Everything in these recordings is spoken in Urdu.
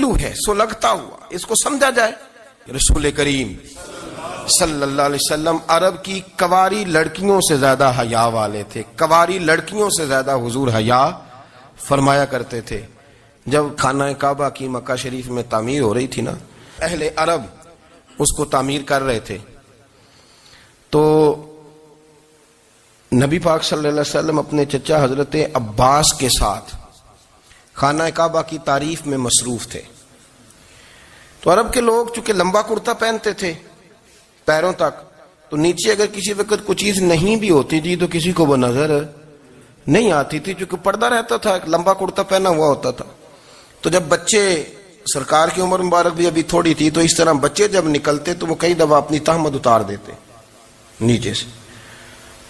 یوں ہے سو لگتا ہوا، اس کو سمجھا جائے۔ رسول کریم صلی اللہ علیہ وسلم عرب کی کواری لڑکیوں سے زیادہ حیا والے تھے، کواری لڑکیوں سے زیادہ حضور حیا فرمایا کرتے تھے۔ جب خانہ کعبہ کی مکہ شریف میں تعمیر ہو رہی تھی نا، اہل عرب اس کو تعمیر کر رہے تھے، تو نبی پاک صلی اللہ علیہ وسلم اپنے چچا حضرت عباس کے ساتھ خانہ کعبہ کی تعریف میں مصروف تھے۔ تو عرب کے لوگ چونکہ لمبا کرتا پہنتے تھے پیروں تک، تو نیچے اگر کسی وقت کوئی چیز نہیں بھی ہوتی تھی تو کسی کو وہ نظر نہیں آتی تھی، چونکہ پردہ رہتا تھا، ایک لمبا کرتا پہنا ہوا ہوتا تھا۔ تو جب بچے، سرکار کی عمر مبارک بھی ابھی تھوڑی تھی، تو اس طرح بچے جب نکلتے تو وہ کئی دفعہ اپنی تہمت اتار دیتے نیچے سے،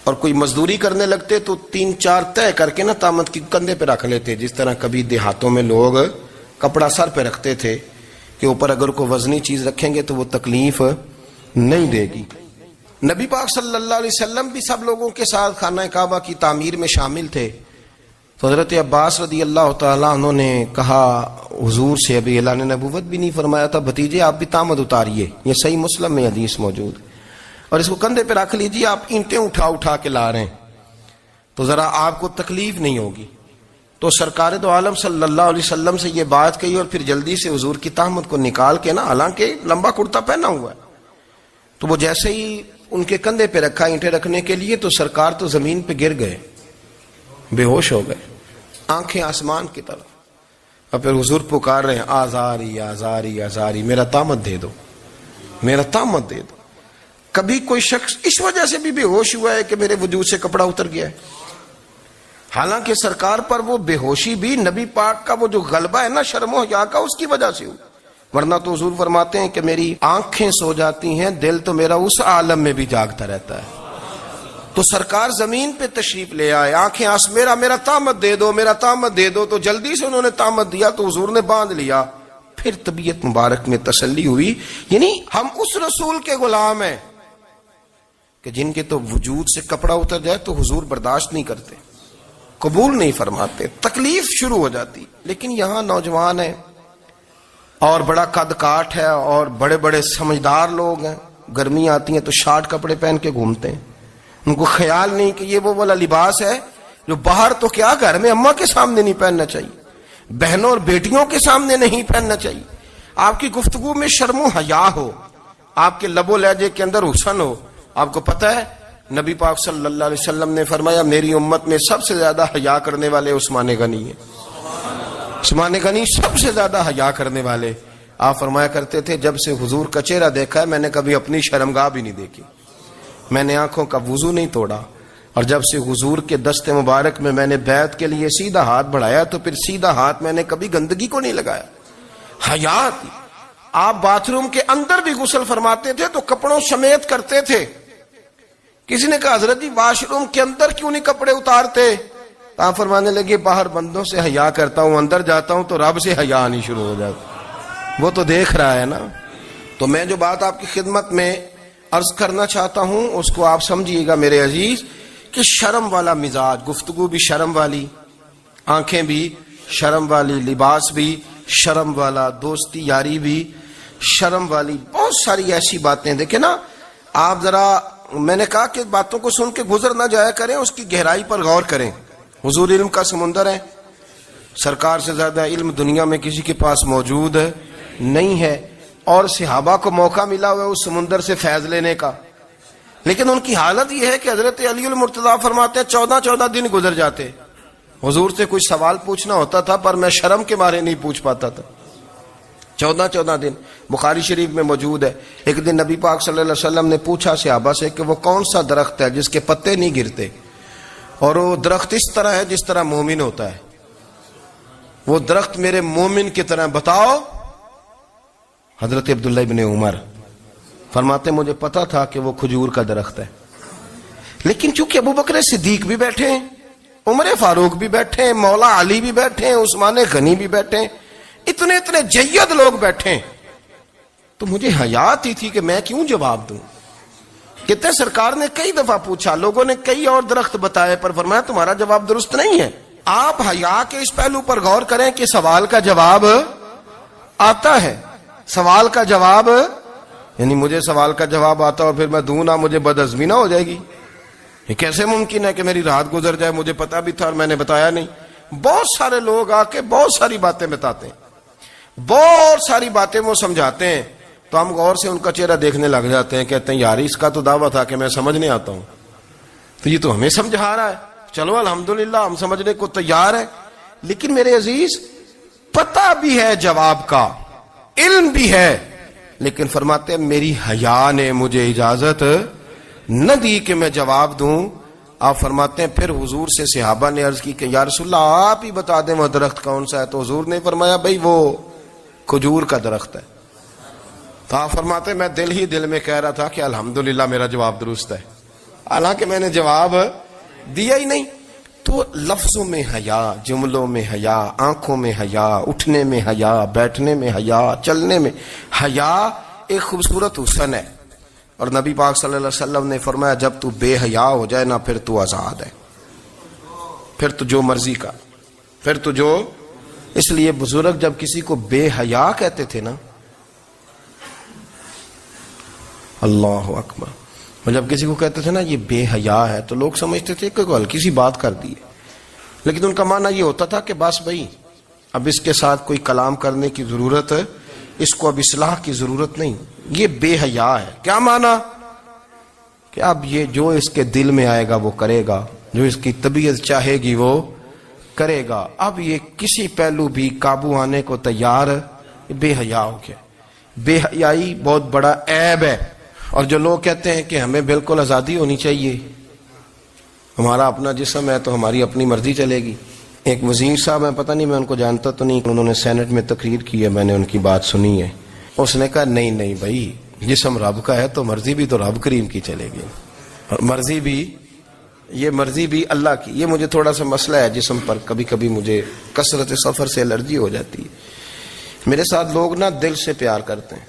اور کوئی مزدوری کرنے لگتے تو 3-4 طے کر کے نا تہمت کی کندھے پہ رکھ لیتے، جس طرح کبھی دیہاتوں میں لوگ کپڑا سر پہ رکھتے تھے کہ اوپر اگر کوئی وزنی چیز رکھیں گے تو وہ تکلیف نہیں دے گی۔ نبی پاک صلی اللہ علیہ وسلم بھی سب لوگوں کے ساتھ خانہ کعبہ کی تعمیر میں شامل تھے۔ تو حضرت عباس رضی اللہ تعالیٰ عنہ نے کہا حضور سے، ابھی اعلان نبوت بھی نہیں فرمایا تھا، بھتیجے آپ بھی تہمت اتاریے، یہ صحیح مسلم میں حدیث موجود ہے، اور اس کو کندھے پہ رکھ لیجیے، آپ اینٹیں اٹھا اٹھا کے لا رہے ہیں تو ذرا آپ کو تکلیف نہیں ہوگی۔ تو سرکار دو عالم صلی اللہ علیہ وسلم سے یہ بات کہی، اور پھر جلدی سے حضور کی تہمت کو نکال کے نا، حالانکہ لمبا کرتا پہنا ہوا ہے، تو وہ جیسے ہی ان کے کندھے پہ رکھا اینٹیں رکھنے کے لیے، تو سرکار تو زمین پہ گر گئے، بے ہوش ہو گئے، آنکھیں آسمان کی طرف، اور پھر حضور پکار رہے ہیں آزاری آزاری آزاری، میرا تہمت دے دو، میرا تہمت دے دو۔ کبھی کوئی شخص اس وجہ سے بھی بے ہوش ہوا ہے کہ میرے وجود سے کپڑا اتر گیا ہے؟ حالانکہ سرکار پر وہ بے ہوشی بھی نبی پاک کا وہ جو غلبہ ہے نا شرم و حیا کا، اس کی وجہ سے ہو، ورنہ تو حضور فرماتے ہیں کہ میری آنکھیں سو جاتی ہیں، دل تو میرا اس عالم میں بھی جاگتا رہتا ہے۔ تو سرکار زمین پہ تشریف لے آئے، آنکھیں میرا تہمت دے دو، میرا تہمت دے دو، تو جلدی سے انہوں نے تہمت دیا تو حضور نے باندھ لیا۔ پھر طبیعت مبارک میں تسلی ہوئی، یعنی ہم اس رسول کے غلام ہیں کہ جن کے تو وجود سے کپڑا اتر جائے تو حضور برداشت نہیں کرتے، قبول نہیں فرماتے، تکلیف شروع ہو جاتی۔ لیکن یہاں نوجوان ہیں اور بڑا قد کاٹ ہے اور بڑے بڑے سمجھدار لوگ ہیں، گرمی آتی ہیں تو شارٹ کپڑے پہن کے گھومتے ہیں، ان کو خیال نہیں کہ یہ وہ والا لباس ہے جو باہر تو کیا گھر میں اماں کے سامنے نہیں پہننا چاہیے، بہنوں اور بیٹیوں کے سامنے نہیں پہننا چاہیے۔ آپ کی گفتگو میں شرم و حیا ہو، آپ کے لب و لہجے کے اندر حسن ہو۔ آپ کو پتہ ہے نبی پاک صلی اللہ علیہ وسلم نے فرمایا میری امت میں سب سے زیادہ حیا کرنے والے عثمان غنی ہیں، عثمان غنی سب سے زیادہ حیا کرنے والے۔ آپ فرمایا کرتے تھے جب سے حضور کا چہرہ دیکھا ہے میں نے کبھی اپنی شرمگاہ بھی نہیں دیکھی، میں نے آنکھوں کا وضو نہیں توڑا، اور جب سے حضور کے دست مبارک میں نے بیعت کے لیے سیدھا ہاتھ بڑھایا تو پھر سیدھا ہاتھ میں نے کبھی گندگی کو نہیں لگایا۔ حیا تھی۔ آپ باتھ روم کے اندر بھی غسل فرماتے تھے تو کپڑوں سمیت کرتے تھے۔ کسی نے کہا حضرت جی واش روم کے اندر کیوں نہیں کپڑے اتارتے؟ آپ فرمانے لگے باہر بندوں سے حیا کرتا ہوں، اندر جاتا ہوں تو رب سے حیا آنی شروع ہو جاتی، وہ تو دیکھ رہا ہے نا۔ تو میں جو بات آپ کی خدمت میں عرض کرنا چاہتا ہوں اس کو آپ سمجھیے گا میرے عزیز، کہ شرم والا مزاج، گفتگو بھی شرم والی، آنکھیں بھی شرم والی، لباس بھی شرم والا، دوستی یاری بھی شرم والی، بہت ساری ایسی باتیں۔ دیکھیں نا آپ ذرا، میں نے کہا کہ باتوں کو سن کے گزر نہ جایا کریں، اس کی گہرائی پر غور کریں۔ حضور علم کا سمندر ہے، سرکار سے زیادہ علم دنیا میں کسی کے پاس موجود نہیں ہے، اور صحابہ کو موقع ملا ہوا ہے اس سمندر سے فیض لینے کا، لیکن ان کی حالت یہ ہے کہ حضرت علی المرتضیٰ فرماتے ہیں 14 دن گزر جاتے، حضور سے کوئی سوال پوچھنا ہوتا تھا پر میں شرم کے مارے نہیں پوچھ پاتا تھا۔ 14 دن بخاری شریف میں موجود ہے۔ ایک دن نبی پاک صلی اللہ علیہ وسلم نے پوچھا صحابہ سے کہ وہ کون سا درخت ہے جس کے پتے نہیں گرتے، اور وہ درخت اس طرح ہے جس طرح مومن ہوتا ہے، وہ درخت میرے مومن کی طرح بتاؤ۔ حضرت عبداللہ ابن عمر فرماتے مجھے پتا تھا کہ وہ کھجور کا درخت ہے، لیکن چونکہ ابو بکر صدیق بھی بیٹھے ہیں، عمر فاروق بھی بیٹھے ہیں، مولا علی بھی بیٹھے ہیں، عثمان غنی بھی بیٹھے ہیں، اتنے جید لوگ بیٹھے ہیں، تو مجھے حیات ہی تھی کہ میں کیوں جواب دوں۔ کہتے سرکار نے کئی دفعہ پوچھا، لوگوں نے کئی اور درخت بتائے، پر فرمایا تمہارا جواب درست نہیں ہے۔ آپ حیا کے اس پہلو پر غور کریں کہ سوال کا جواب آتا ہے. سوال کا جواب یعنی مجھے سوال کا جواب آتا اور پھر میں دوں نہ, مجھے بدہضمی نہ ہو جائے گی؟ یہ کیسے ممکن ہے کہ میری رات گزر جائے, مجھے پتا بھی تھا اور میں نے بتایا نہیں؟ بہت سارے لوگ آ کے بہت ساری باتیں بتاتے ہیں, بہت ساری باتیں وہ سمجھاتے ہیں, تو ہم غور سے ان کا چہرہ دیکھنے لگ جاتے ہیں, کہتے ہیں یار اس کا تو دعویٰ تھا کہ میں سمجھنے آتا ہوں, تو یہ تو ہمیں سمجھا رہا ہے. چلو الحمدللہ ہم سمجھنے کو تیار ہے. لیکن میرے عزیز, پتہ بھی ہے جواب کا, علم بھی ہے, لیکن فرماتے ہیں میری حیا نے مجھے اجازت نہ دی کہ میں جواب دوں. آپ فرماتے ہیں پھر حضور سے صحابہ نے عرض کی کہ یا رسول اللہ آپ ہی بتا دیں وہ درخت کون سا ہے, تو حضور نے فرمایا بھئی وہ کھجور کا درخت ہے. تو آپ فرماتے ہیں میں دل ہی دل میں کہہ رہا تھا کہ الحمدللہ میرا جواب درست ہے, حالانکہ میں نے جواب دیا ہی نہیں. تو لفظوں میں حیا, جملوں میں حیا, آنکھوں میں حیا, اٹھنے میں حیا, بیٹھنے میں حیا, چلنے میں حیا ایک خوبصورت حسن ہے. اور نبی پاک صلی اللہ علیہ وسلم نے فرمایا جب تو بے حیا ہو جائے نا پھر تو آزاد ہے, پھر تو جو مرضی کا, پھر تو جو. اس لیے بزرگ جب کسی کو بے حیا کہتے تھے نا, اللہ اکبر, جب کسی کو کہتے تھے نا یہ بے حیا ہے, تو لوگ سمجھتے تھے کہ کوئی ہلکی سی بات کر دی ہے, لیکن ان کا معنی یہ ہوتا تھا کہ بس بھائی اب اس کے ساتھ کوئی کلام کرنے کی ضرورت ہے, اس کو اب اصلاح کی ضرورت نہیں, یہ بے حیا ہے. کیا معنی کہ اب یہ جو اس کے دل میں آئے گا وہ کرے گا, جو اس کی طبیعت چاہے گی وہ کرے گا, اب یہ کسی پہلو بھی قابو آنے کو تیار, بے حیا ہو گیا. بے حیائی بہت بڑا عیب ہے. اور جو لوگ کہتے ہیں کہ ہمیں بالکل آزادی ہونی چاہیے, ہمارا اپنا جسم ہے تو ہماری اپنی مرضی چلے گی. ایک وزیر صاحب ہیں, پتہ نہیں میں ان کو جانتا تو نہیں, انہوں نے سینٹ میں تقریر کی ہے, میں نے ان کی بات سنی ہے. اس نے کہا نہیں نہیں بھائی, جسم رب کا ہے تو مرضی بھی تو رب کریم کی چلے گی, اور مرضی بھی یہ مرضی بھی اللہ کی. یہ مجھے تھوڑا سا مسئلہ ہے جسم پر, کبھی کبھی مجھے کثرت سفر سے الرجی ہو جاتی ہے. میرے ساتھ لوگ نا دل سے پیار کرتے ہیں,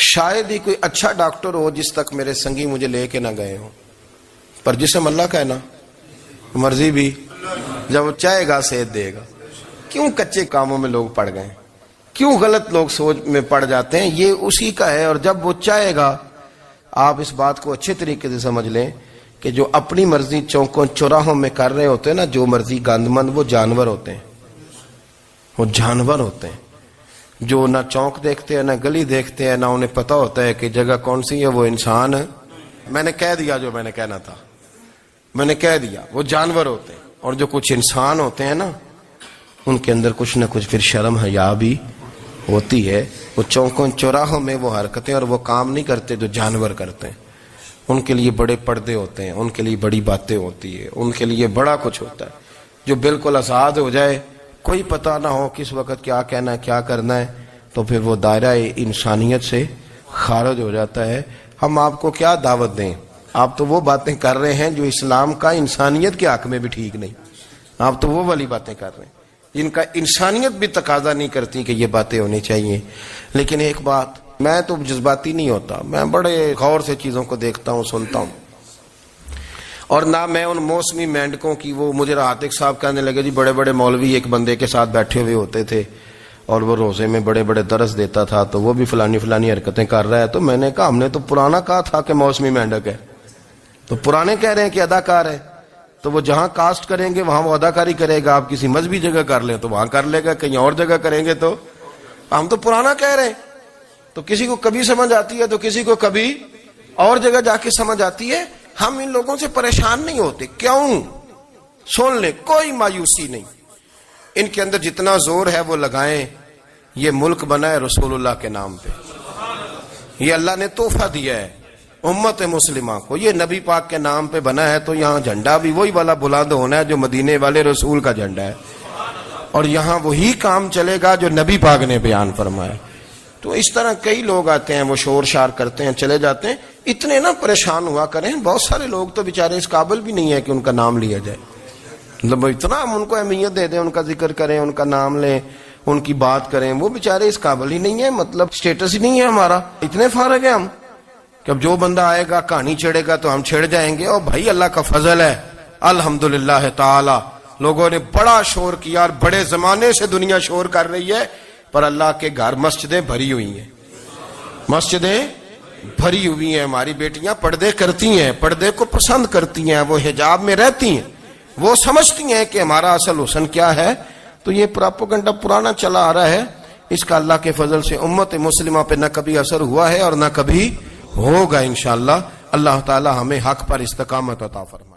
شاید ہی کوئی اچھا ڈاکٹر ہو جس تک میرے سنگی مجھے لے کے نہ گئے ہوں, پر جسم اللہ کا ہے نا, مرضی بھی جب وہ چاہے گا صحت دے گا. کیوں کچے کاموں میں لوگ پڑ گئے, کیوں غلط لوگ سوچ میں پڑ جاتے ہیں؟ یہ اسی کا ہے. اور جب وہ چاہے گا, آپ اس بات کو اچھے طریقے سے سمجھ لیں کہ جو اپنی مرضی چوکوں چوراہوں میں کر رہے ہوتے ہیں نا, جو مرضی گند مند, وہ جانور ہوتے ہیں, وہ جانور ہوتے ہیں جو نہ چونک دیکھتے ہیں نہ گلی دیکھتے ہیں, نہ انہیں پتہ ہوتا ہے کہ جگہ کون سی ہے. وہ انسان, میں نے کہہ دیا جو میں نے کہنا تھا, میں نے کہہ دیا, وہ جانور ہوتے ہیں. اور جو کچھ انسان ہوتے ہیں نا, ان کے اندر کچھ نہ کچھ پھر شرم حیا بھی ہوتی ہے. وہ چوکوں چوراہوں میں وہ حرکتیں اور وہ کام نہیں کرتے جو جانور کرتے ہیں. ان کے لیے بڑے پردے ہوتے ہیں, ان کے لیے بڑی باتیں ہوتی ہے, ان کے لیے بڑا کچھ ہوتا ہے. جو بالکل آزاد ہو جائے, کوئی پتہ نہ ہو کس وقت کیا کہنا ہے کیا کرنا ہے, تو پھر وہ دائرہ انسانیت سے خارج ہو جاتا ہے. ہم آپ کو کیا دعوت دیں؟ آپ تو وہ باتیں کر رہے ہیں جو اسلام کا انسانیت کے حق میں بھی ٹھیک نہیں. آپ تو وہ والی باتیں کر رہے ہیں جن کا انسانیت بھی تقاضا نہیں کرتی کہ یہ باتیں ہونی چاہیے. لیکن ایک بات, میں تو جذباتی نہیں ہوتا, میں بڑے غور سے چیزوں کو دیکھتا ہوں, سنتا ہوں. اور نہ میں ان موسمی مینڈکوں کی, وہ مجھے عاتق صاحب کہنے لگے جی بڑے بڑے مولوی ایک بندے کے ساتھ بیٹھے ہوئے ہوتے تھے اور وہ روزے میں بڑے بڑے درس دیتا تھا, تو وہ بھی فلانی فلانی حرکتیں کر رہا ہے. تو میں نے کہا ہم نے تو پرانا کہا تھا کہ موسمی مینڈک ہے, تو پرانے کہہ رہے ہیں کہ اداکار ہے, تو وہ جہاں کاسٹ کریں گے وہاں وہ اداکاری کرے گا. آپ کسی مذہبی جگہ کر لیں تو وہاں کر لے گا, کہیں اور جگہ کریں گے تو ہم تو پرانا کہہ رہے ہیں. تو کسی کو کبھی سمجھ آتی ہے تو کسی کو کبھی اور جگہ جا کے سمجھ آتی ہے. ہم ان لوگوں سے پریشان نہیں ہوتے. کیوں؟ سن لیں, کوئی مایوسی نہیں. ان کے اندر جتنا زور ہے وہ لگائیں. یہ ملک بنا ہے رسول اللہ کے نام پہ, یہ اللہ نے تحفہ دیا ہے امت مسلمہ کو, یہ نبی پاک کے نام پہ بنا ہے. تو یہاں جھنڈا بھی وہی والا بلند ہونا ہے جو مدینے والے رسول کا جھنڈا ہے, اور یہاں وہی کام چلے گا جو نبی پاک نے بیان فرمایا. تو اس طرح کئی لوگ آتے ہیں, وہ شور شار کرتے ہیں, چلے جاتے ہیں. اتنے نہ پریشان ہوا کریں. بہت سارے لوگ تو بیچارے اس قابل بھی نہیں ہے کہ ان کا نام لیا جائے. مطلب اتنا ہم ان کو اہمیت دے دیں, ان کا ذکر کریں, ان کا نام لیں, ان کی بات کریں, وہ بیچارے اس قابل ہی نہیں ہے. مطلب سٹیٹس ہی نہیں ہے ہمارا. اتنے فارغ ہیں ہم کہ اب جو بندہ آئے گا کہانی چھیڑے گا تو ہم چھیڑ جائیں گے. اور بھائی اللہ کا فضل ہے الحمدللہ تعالی, لوگوں نے بڑا شور کیا, اور بڑے زمانے سے دنیا شور کر رہی ہے پر اللہ کے گھر مسجدیں بھری ہوئی ہیں، مسجدیں بھری ہوئی ہیں. ہماری بیٹیاں پردے کرتی ہیں، پردے کو پسند کرتی ہیں، وہ حجاب میں رہتی ہیں، وہ سمجھتی ہیں کہ ہمارا اصل حسن کیا ہے. تو یہ پراپیگنڈا پرانا چلا آ رہا ہے، اس کا اللہ کے فضل سے امت مسلمہ پہ نہ کبھی اثر ہوا ہے اور نہ کبھی ہوگا انشاءاللہ. اللہ تعالی ہمیں حق پر استقامت عطا فرمائے.